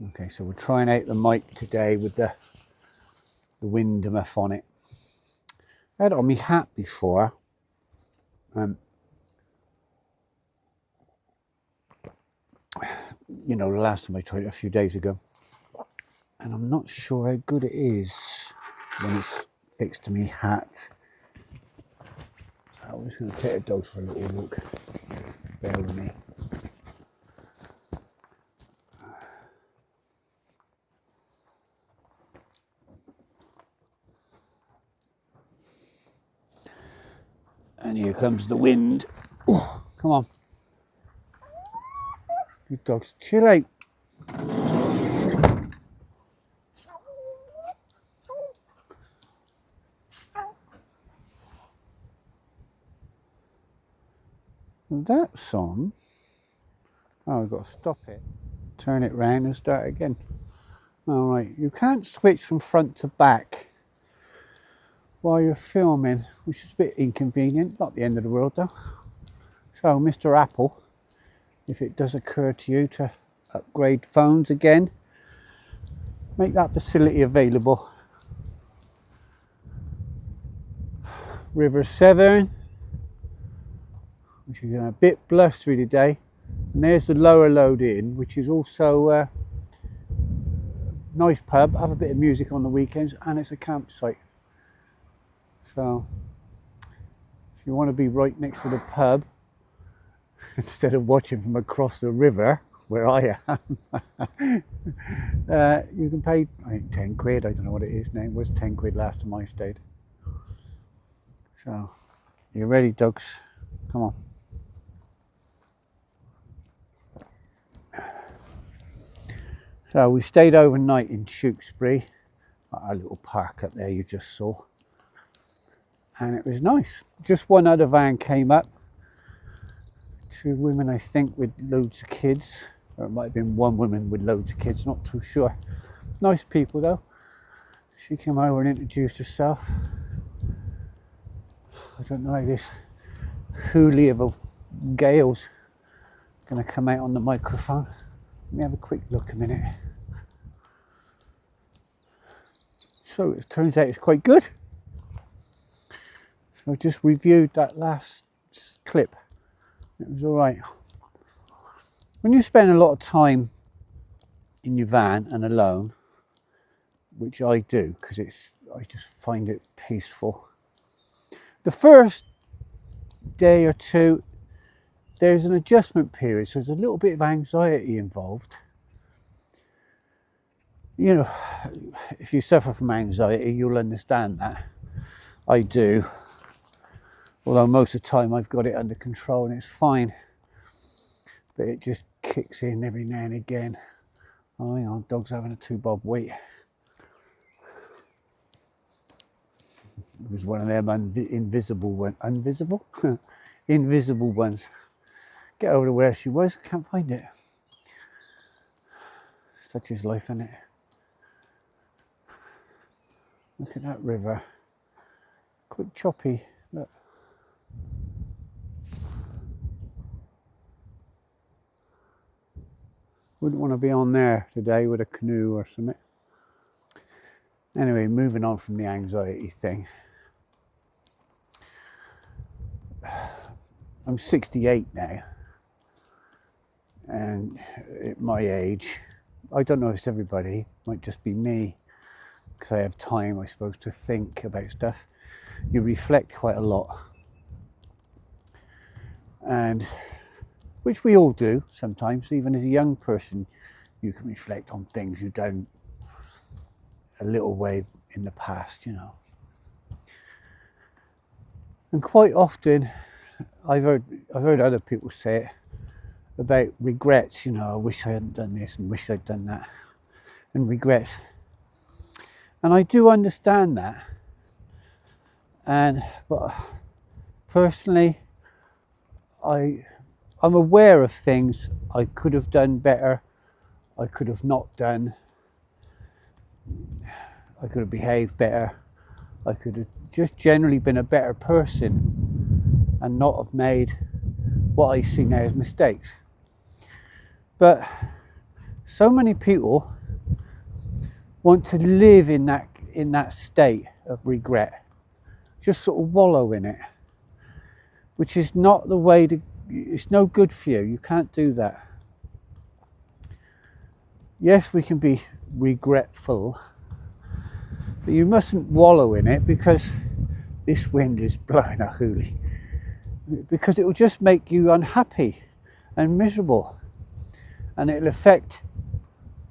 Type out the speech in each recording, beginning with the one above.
Okay, so we're trying out the mic today with the wind muff on it. I had it on my hat before. You know, the last time I tried it a few days ago. And I'm not sure how good it is when it's fixed to my hat. So I'm just going to take a dog for a little walk. Bear with me. And here comes the wind. Oh, come on. Good dogs. Chill out. That song. Oh, I've got to stop it. Turn it round and start again. All right. You can't switch from front to back while you're filming, which is a bit inconvenient. Not the end of the world though. So, Mr. Apple, if it does occur to you to upgrade phones again, make that facility available. River Severn, which is a bit blustery today. And there's the lower load in, which is also a nice pub. Have a bit of music on the weekends, and it's a campsite. So if you want to be right next to the pub instead of watching from across the river where I am, you can pay, I think, 10 quid. I don't know what it is now. It was 10 quid last time I stayed. So you ready, dogs? Come on. So we stayed overnight in Tewkesbury, our little park up there you just saw. And it was nice. Just one other van came up. 2 women, I think, with loads of kids. Or it might have been 1 woman with loads of kids, not too sure. Nice people though. She came over and introduced herself. I don't know how this hoolie of a gale's gonna come out on the microphone. Let me have a quick look a minute. So it turns out it's quite good. So I just reviewed that last clip. It was all right. When you spend a lot of time in your van and alone, which I do, because I just find it peaceful. The first day or two, there's an adjustment period, so there's a little bit of anxiety involved. You know, if you suffer from anxiety, you'll understand that. I do. Although most of the time I've got it under control and it's fine. But it just kicks in every now and again. Oh, hang on, dog's having a 2-bob wait. It was one of them invisible ones. Invisible? Invisible ones. Get over to where she was, can't find it. Such is life, isn't it? Look at that river. Quite choppy. Look. Wouldn't want to be on there today with a canoe or something. Anyway, moving on from the anxiety thing. I'm 68 now. And at my age, I don't know if it's everybody, it might just be me, because I have time, I suppose, to think about stuff. You reflect quite a lot. And which we all do sometimes, even as a young person, you can reflect on things you've done a little way in the past, you know. And quite often, I've heard other people say it about regrets, you know, I wish I hadn't done this and wish I'd done that, and regrets. And I do understand that. But personally, I'm aware of things I could have done better, I could have not done, I could have behaved better, I could have just generally been a better person and not have made what I see now as mistakes. But So many people want to live in that state of regret, just sort of wallow in it, which is not the way to. It's no good for you. You can't do that. Yes, we can be regretful, but you mustn't wallow in it because this wind is blowing a hoolie. Because it will just make you unhappy and miserable, and it'll affect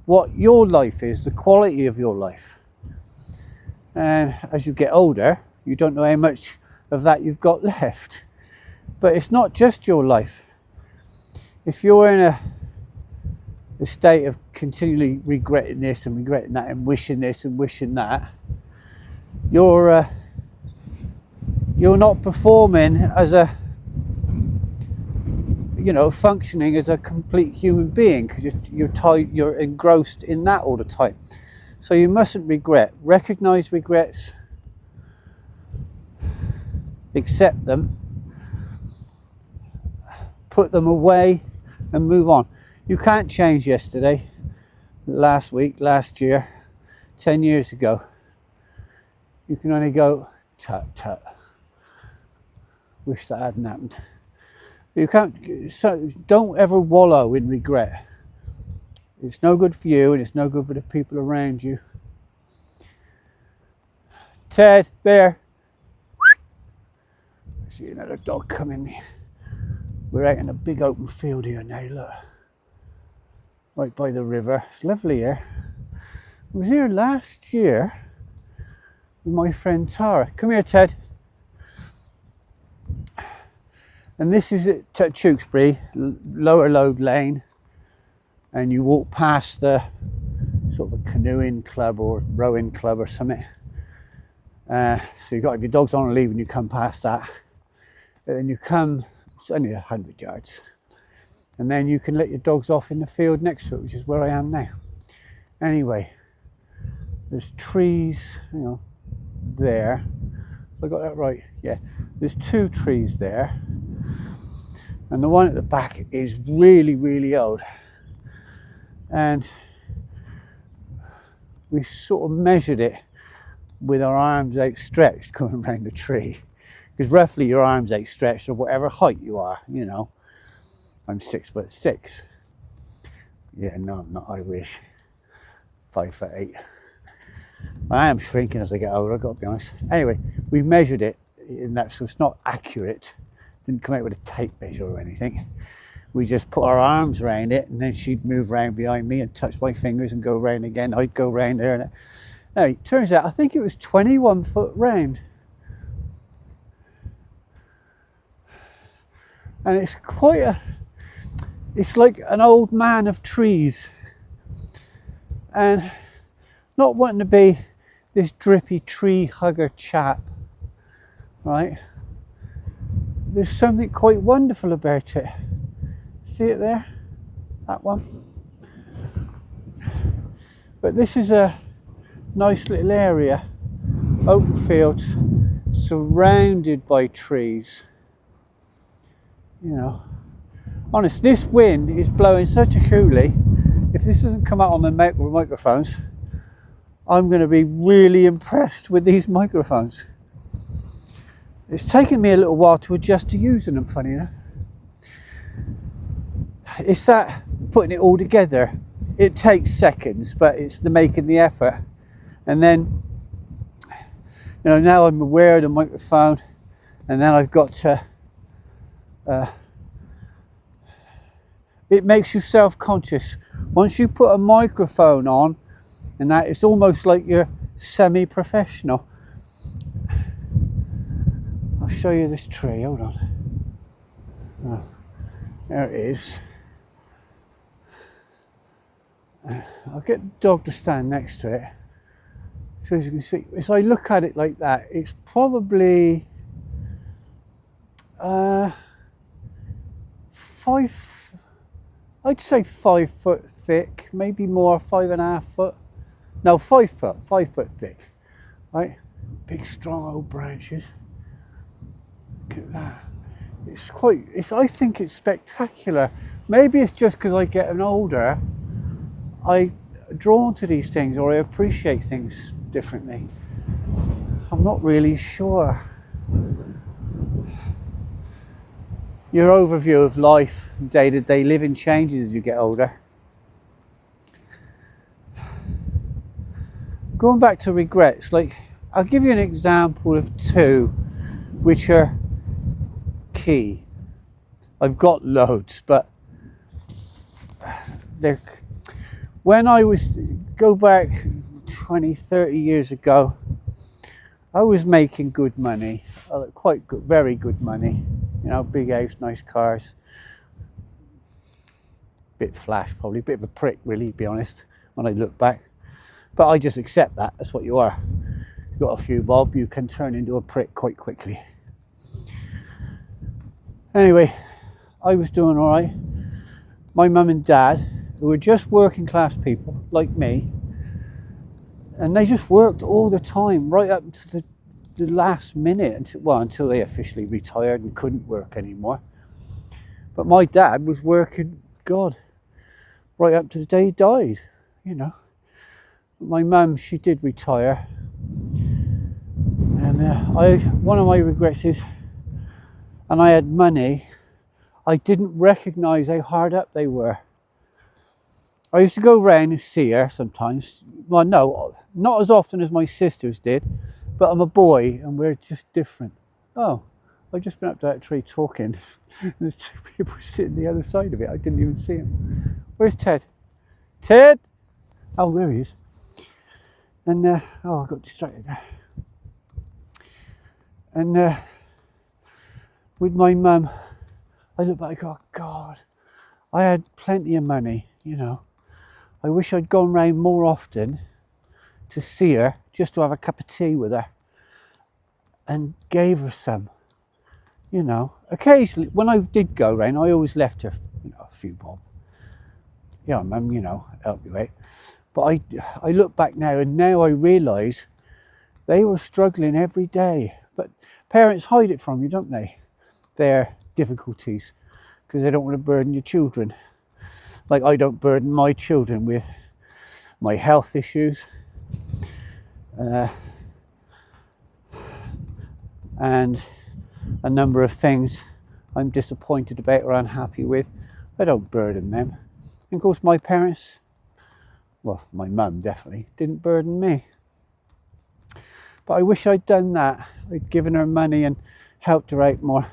what your life is, the quality of your life. And as you get older, you don't know how much of that you've got left. But it's not just your life. If you're in a state of continually regretting this and regretting that and wishing this and wishing that, you're not performing as a, functioning as a complete human being, because you're engrossed in that all the time. So you mustn't regret. Recognize regrets, accept them, put them away, and move on. You can't change yesterday, last week, last year, 10 years ago. You can only go, tut tut, wish that hadn't happened. You can't. So don't ever wallow in regret. It's no good for you, and it's no good for the people around you. Ted, Bear. I see another dog coming. We're out in a big open field here now, look. Right by the river. It's lovely here. I was here last year with my friend Tara. Come here, Ted. And this is at Tewkesbury, Lower Lode Lane, and you walk past the sort of a canoeing club or rowing club or something. So you've got to have your dogs on a lead when you come past that. And then you come, it's only 100 yards. And then you can let your dogs off in the field next to it, which is where I am now. Anyway, there's trees, there. Have I got that right? Yeah. There's 2 trees there. And the one at the back is really, really old. And we sort of measured it with our arms outstretched coming around the tree. Because roughly your arms outstretched or whatever height you are, I'm 6'6". Yeah, no, I'm not, I wish. 5'8". I am shrinking as I get older, I've got to be honest. Anyway, we measured it in that, so it's not accurate. Didn't come out with a tape measure or anything. We just put our arms around it, and then she'd move around behind me and touch my fingers and go round again. I'd go round there. And now, it turns out, I think it was 21 foot round. And it's it's like an old man of trees. And not wanting to be this drippy tree hugger chap, right? There's something quite wonderful about it. See it there? That one. But this is a nice little area, open fields, surrounded by trees. Honest, this wind is blowing such a hoolie. If this doesn't come out on the microphones, I'm going to be really impressed with these microphones. It's taken me a little while to adjust to using them, funny enough. It's that putting it all together. It takes seconds, but it's the making the effort. And then, now I'm aware of the microphone, and then I've got to, it makes you self-conscious. Once you put a microphone on, and that, it's almost like you're semi-professional. I'll show you this tree, hold on. Oh, there it is. I'll get the dog to stand next to it. So as you can see, as I look at it like that, it's probably 5 foot thick, maybe more, 5.5 foot. No, 5 foot thick, right? Big strong old branches. Look at that. I think it's spectacular. Maybe it's just because I get older, I drawn to these things, or I appreciate things differently. I'm not really sure. Your overview of life, day-to-day living, changes as you get older. Going back to regrets, like, I'll give you an example of two which are key. I've got loads, but they're, when I was, go back 20, 30 years ago, I was making good money, quite good, very good money. You know, big house, nice cars. Bit flash, probably, bit of a prick, really, to be honest, when I look back. But I just accept that, that's what you are. You've got a few bob, you can turn into a prick quite quickly. Anyway, I was doing all right. My mum and dad, who were just working class people, like me, and they just worked all the time, right up to the last minute, until they officially retired and couldn't work anymore. But my dad was working, God, right up to the day he died, you know. My mum, she did retire, and one of my regrets is, and I had money, I didn't recognise how hard up they were. I used to go round and see her sometimes. Well, no, not as often as my sisters did, but I'm a boy and we're just different. Oh, I've just been up to that tree talking. There's two people sitting the other side of it. I didn't even see him. Where's Ted? Ted? Oh, there he is. And, oh, I got distracted there. And with my mum, I look back and go, oh, God, I had plenty of money, you know. I wish I'd gone round more often to see her, just to have a cup of tea with her, and gave her some, you know. Occasionally, when I did go round, I always left her, you know, a few bob. Yeah, mum, you know, help you out. But I look back now, and now I realise they were struggling every day. But parents hide it from you, don't they? Their difficulties, because they don't want to burden your children. Like I don't burden my children with my health issues, and a number of things I'm disappointed about or unhappy with. I don't burden them. And of course my parents, well, my mum definitely, didn't burden me. But I wish I'd done that. I'd given her money and helped her out more.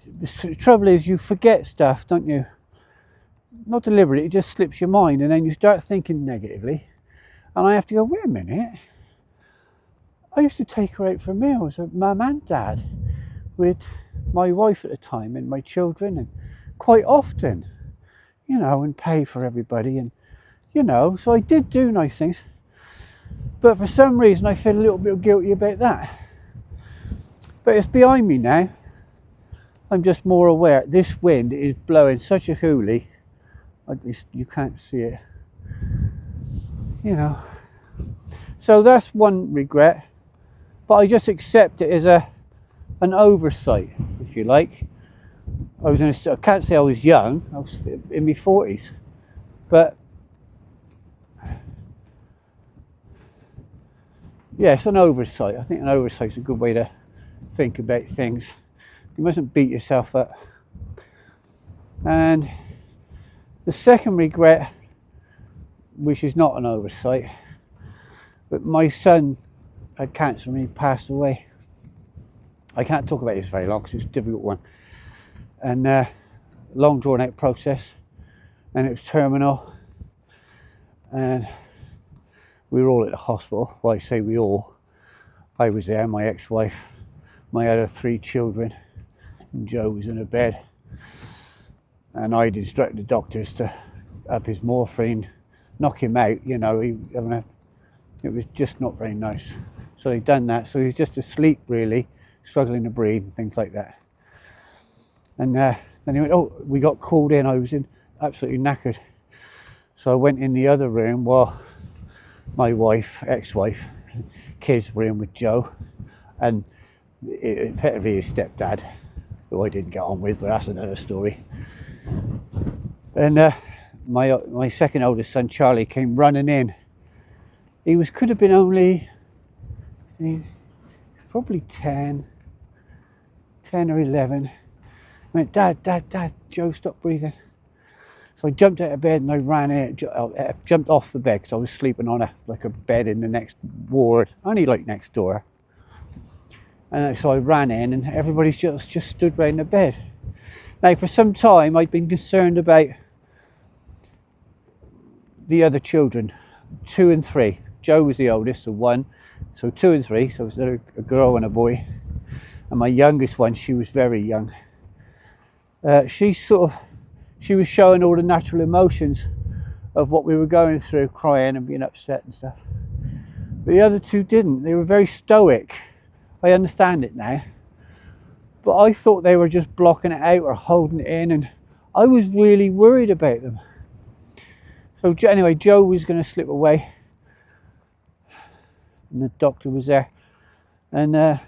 The trouble is you forget stuff, don't you? Not deliberately, it just slips your mind, and then you start thinking negatively. And I have to go, wait a minute. I used to take her out for meals with mum and dad, with my wife at the time and my children, and quite often, you know, and pay for everybody, and, you know, so I did do nice things. But for some reason I feel a little bit guilty about that. But it's behind me now. I'm just more aware. This wind is blowing such a hoolie. At least you can't see it, you know. So that's one regret, but I just accept it as an oversight, if you like. I can't say I was young. I was in my 40s, but yeah, it's an oversight. I think an oversight is a good way to think about things. You mustn't beat yourself up. And the second regret, which is not an oversight, but my son had cancer and he passed away. I can't talk about this very long because it's a difficult one. And long drawn out process, and it was terminal. And we were all at the hospital. Well, I say we all. I was there, my ex-wife, my other 3 children, and Joe was in a bed. And I'd instructed the doctors to up his morphine, knock him out, you know. It was just not very nice. So they'd done that. So he was just asleep, really, struggling to breathe and things like that. And then he went, oh, we got called in. I was absolutely knackered. So I went in the other room while my wife, ex-wife, kids were in with Joe. And effectively his stepdad, who I didn't get on with, but that's another story. And my second oldest son, Charlie, came running in. Could have been only, probably 10 or 11. I went, Dad, Dad, Dad, Joe, stop breathing. So I jumped out of bed and I ran in, jumped off the bed because I was sleeping on a bed in the next ward, only like next door. And so I ran in and everybody's just stood round the bed. Now, for some time, I'd been concerned about the other children, 2 and 3. Joe was the oldest, so 1. So 2 and 3, so it was a girl and a boy. And my youngest one, she was very young. She was showing all the natural emotions of what we were going through, crying and being upset and stuff. But the other 2 didn't. They were very stoic. I understand it now. But I thought they were just blocking it out or holding it in, and I was really worried about them. So anyway, Joe was going to slip away, and the doctor was there, and I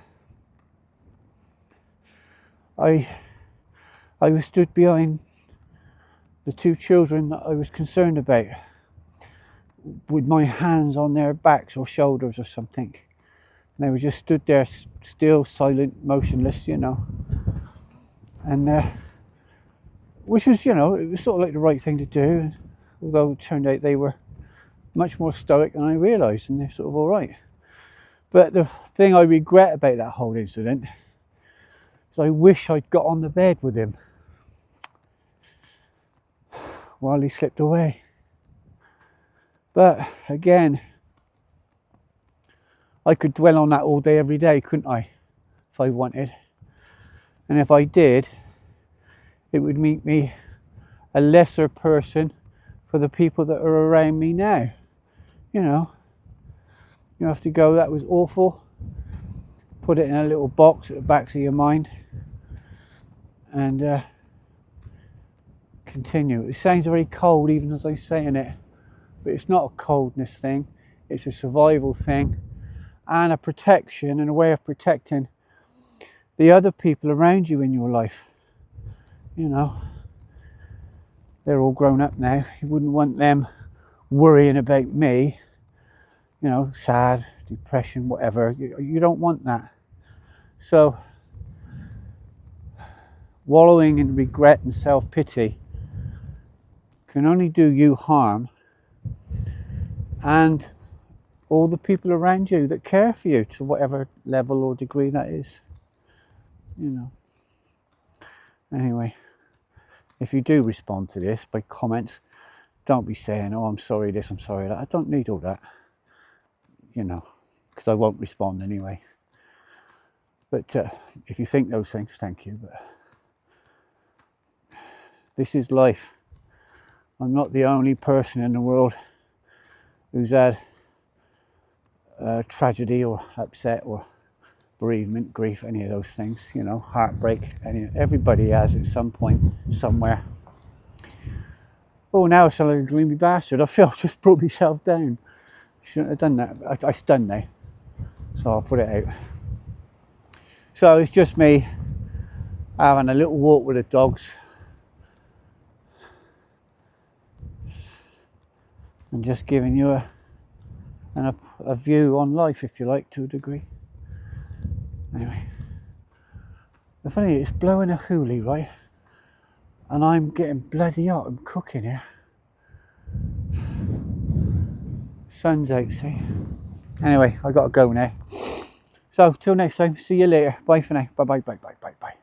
was stood behind the 2 children that I was concerned about, with my hands on their backs or shoulders or something. And they were just stood there, still, silent, motionless, you know. And which was, you know, it was sort of like the right thing to do. Although it turned out they were much more stoic than I realised, and they're sort of all right. But the thing I regret about that whole incident is I wish I'd got on the bed with him while he slipped away. But again, I could dwell on that all day, every day, couldn't I? If I wanted. And if I did, it would make me a lesser person for the people that are around me now. You know, you have to go, that was awful. Put it in a little box at the back of your mind. And continue. It sounds very cold even as I'm saying it. But it's not a coldness thing. It's a survival thing. And a protection and a way of protecting the other people around you in your life. You know, they're all grown up now. You wouldn't want them worrying about me, you know, sad, depression, whatever. You don't want that. So, wallowing in regret and self-pity can only do you harm, and all the people around you that care for you, to whatever level or degree that is. You know. Anyway, if you do respond to this by comments, don't be saying, oh, I'm sorry this, I'm sorry that. I don't need all that, you know, because I won't respond anyway. But if you think those things, thank you. But this is life. I'm not the only person in the world who's had tragedy or upset or bereavement, grief, any of those things, you know, heartbreak. Everybody has at some point, somewhere. Oh, now I sound like a gloomy bastard. I feel I just brought myself down. Shouldn't have done that. I'm done now, so I'll put it out. So it's just me having a little walk with the dogs and just giving you a view on life, if you like, to a degree. Anyway, the funny is, it's blowing a hoolie, right? And I'm getting bloody hot. I'm cooking here. Sun's out, see? Anyway, I gotta go now. So, till next time, see you later. Bye for now. Bye, bye, bye, bye, bye, bye.